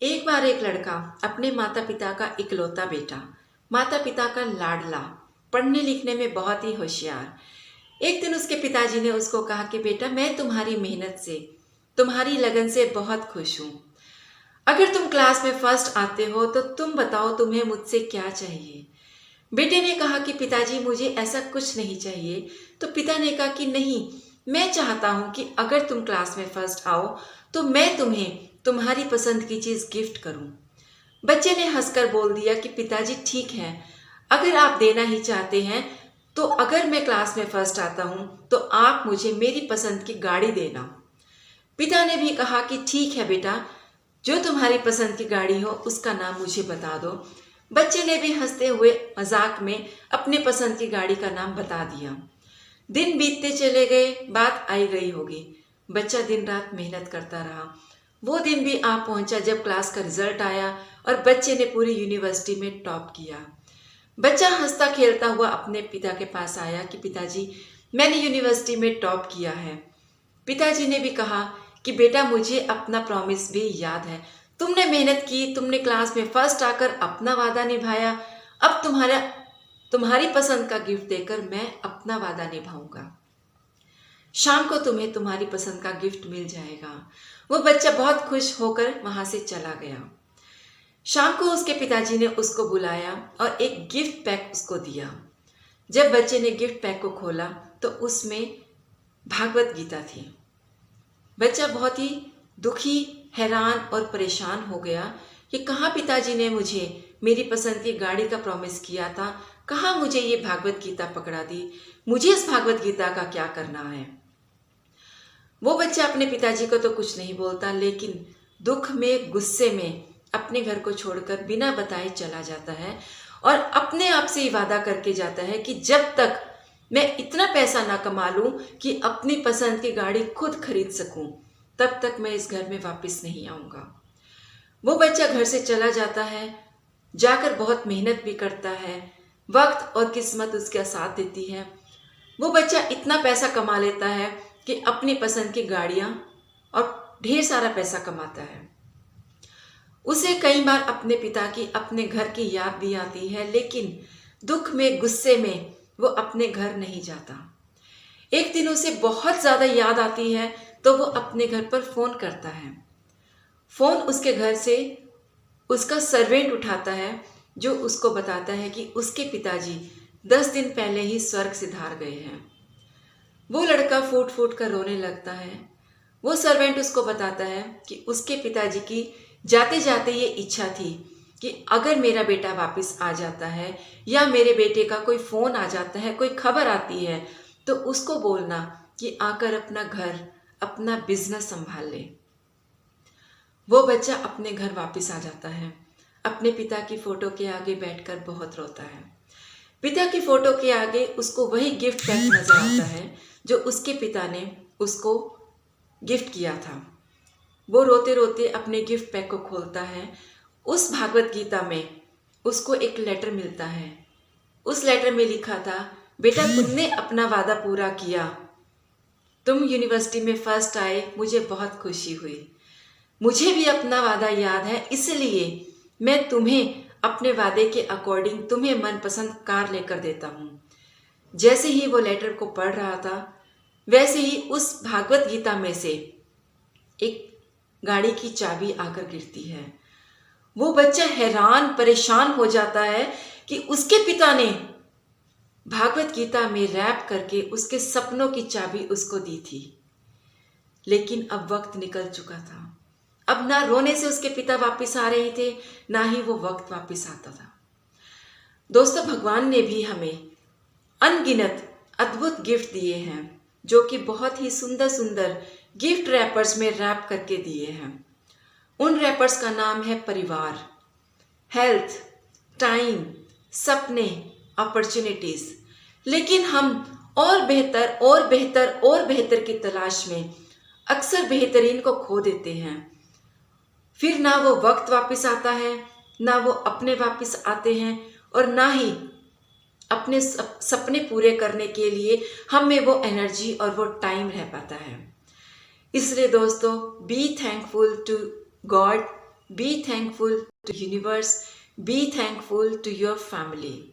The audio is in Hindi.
एक बार एक लड़का अपने माता पिता का इकलौता बेटा, माता पिता का लाडला, पढ़ने लिखने में बहुत ही होशियार। एक दिन उसके पिताजी ने उसको कहा कि बेटा, मैं तुम्हारी मेहनत से, तुम्हारी लगन से बहुत खुश हूँ। अगर तुम क्लास में फर्स्ट आते हो तो तुम बताओ तुम्हें मुझसे क्या चाहिए। बेटे ने कहा कि पिताजी, मुझे ऐसा कुछ नहीं चाहिए। तो पिता ने कहा कि नहीं, मैं चाहता हूं कि अगर तुम क्लास में फर्स्ट आओ तो मैं तुम्हें तुम्हारी पसंद की चीज गिफ्ट करूं। बच्चे ने हंसकर बोल दिया कि पिताजी ठीक है, अगर आप देना ही चाहते हैं तो अगर मैं क्लास में फर्स्ट आता हूं तो आप मुझे मेरी पसंद की गाड़ी देना। पिता ने भी कहा कि ठीक है बेटा, जो तुम्हारी पसंद की गाड़ी हो उसका नाम मुझे बता दो। बच्चे ने भी हंसते हुए मजाक में अपने पसंद की गाड़ी का नाम बता दिया। दिन बीतते चले गए, बात आई गई होगी। बच्चा दिन रात मेहनत करता रहा। वो दिन भी आ पहुंचा जब क्लास का रिजल्ट आया और बच्चे ने पूरी यूनिवर्सिटी में टॉप किया। बच्चा हंसता खेलता हुआ अपने पिता के पास आया कि पिताजी, मैंने यूनिवर्सिटी में टॉप किया है। पिताजी ने भी कहा कि बेटा, मुझे अपना प्रॉमिस भी याद है। तुमने मेहनत की, तुमने क्लास में फर्स्ट आकर अपना वादा निभाया। अब तुम्हारी पसंद का गिफ्ट देकर मैं अपना वादा निभाऊंगा। शाम को तुम्हें तुम्हारी पसंद का गिफ्ट मिल जाएगा। वो बच्चा बहुत खुश होकर वहां से चला गया। शाम को उसके पिताजी ने उसको बुलाया और एक गिफ्ट पैक उसको दिया। जब बच्चे ने गिफ्ट पैक को खोला तो उसमें भागवत गीता थी। बच्चा बहुत ही दुखी, हैरान और परेशान हो गया कि कहाँ पिताजी ने मुझे मेरी पसंद की गाड़ी का प्रॉमिस किया था, कहाँ मुझे ये भागवत गीता पकड़ा दी, मुझे इस भागवत गीता का क्या करना है। वो बच्चा अपने पिताजी को तो कुछ नहीं बोलता, लेकिन दुख में, गुस्से में अपने घर को छोड़कर बिना बताए चला जाता है और अपने आप से ही वादा करके जाता है कि जब तक मैं इतना पैसा ना कमा लूं कि अपनी पसंद की गाड़ी खुद खरीद सकूं, तब तक मैं इस घर में वापस नहीं आऊंगा। वो बच्चा घर से चला जाता है, जाकर बहुत मेहनत भी करता है, वक्त और किस्मत उसका साथ देती है। वो बच्चा इतना पैसा कमा लेता है कि अपनी पसंद की गाड़ियां और ढेर सारा पैसा कमाता है। उसे कई बार अपने पिता की, अपने घर की याद भी आती है, लेकिन दुख में, गुस्से में वो अपने घर नहीं जाता। एक दिन उसे बहुत ज्यादा याद आती है तो वो अपने घर पर फोन करता है। फोन उसके घर से उसका सर्वेंट उठाता है, जो उसको बताता है कि उसके पिताजी 10 दिन पहले ही स्वर्ग सिधार गए हैं। वो लड़का फूट फूट कर रोने लगता है। वो सर्वेंट उसको बताता है कि उसके पिताजी की जाते जाते ये इच्छा थी कि अगर मेरा बेटा वापस आ जाता है या मेरे बेटे का कोई फोन आ जाता है, कोई खबर आती है, तो उसको बोलना कि आकर अपना घर, अपना बिजनेस संभाल ले। वो बच्चा अपने घर वापस आ जाता है। अपने पिता की फोटो के आगे बैठकर बहुत रोता है। पिता की फोटो के आगे उसको वही गिफ्ट पैक नजर आता है जो उसके पिता ने उसको गिफ्ट किया था। वो रोते रोते अपने गिफ्ट पैक को खोलता है। उस भागवत गीता में उसको एक लेटर मिलता है। उस लेटर में लिखा था, बेटा, तुमने अपना वादा पूरा किया, तुम यूनिवर्सिटी में फर्स्ट आए, मुझे बहुत खुशी हुई। मुझे भी अपना वादा याद है, इसलिए मैं तुम्हें अपने वादे के अकॉर्डिंग तुम्हें मनपसंद कार लेकर देता हूँ। जैसे ही वो लेटर को पढ़ रहा था, वैसे ही उस भागवत गीता में से एक गाड़ी की चाबी आकर गिरती है। वो बच्चा हैरान, परेशान हो जाता है कि उसके पिता ने भागवत गीता में रैप करके उसके सपनों की चाबी उसको दी थी। लेकिन अब वक्त निकल चुका था। अब ना रोने से उसके पिता वापस आ रहे थे, ना ही वो वक्त वापस आता था। दोस्तों, भगवान ने भी हमें अनगिनत अद्भुत गिफ्ट दिए हैं, जो कि बहुत ही सुंदर सुंदर गिफ्ट रैपर्स में रैप करके दिए हैं। उन रैपर्स का नाम है परिवार, हेल्थ, टाइम, सपने, अपॉर्चुनिटीज। लेकिन हम और बेहतर और बेहतर और बेहतर की तलाश में अक्सर बेहतरीन को खो देते हैं। फिर ना वो वक्त वापस आता है, ना वो अपने वापस आते हैं, और ना ही अपने सपने पूरे करने के लिए हम में वो एनर्जी और वो टाइम रह पाता है। इसलिए दोस्तों, be thankful to God, Be thankful to universe. Be thankful to your family.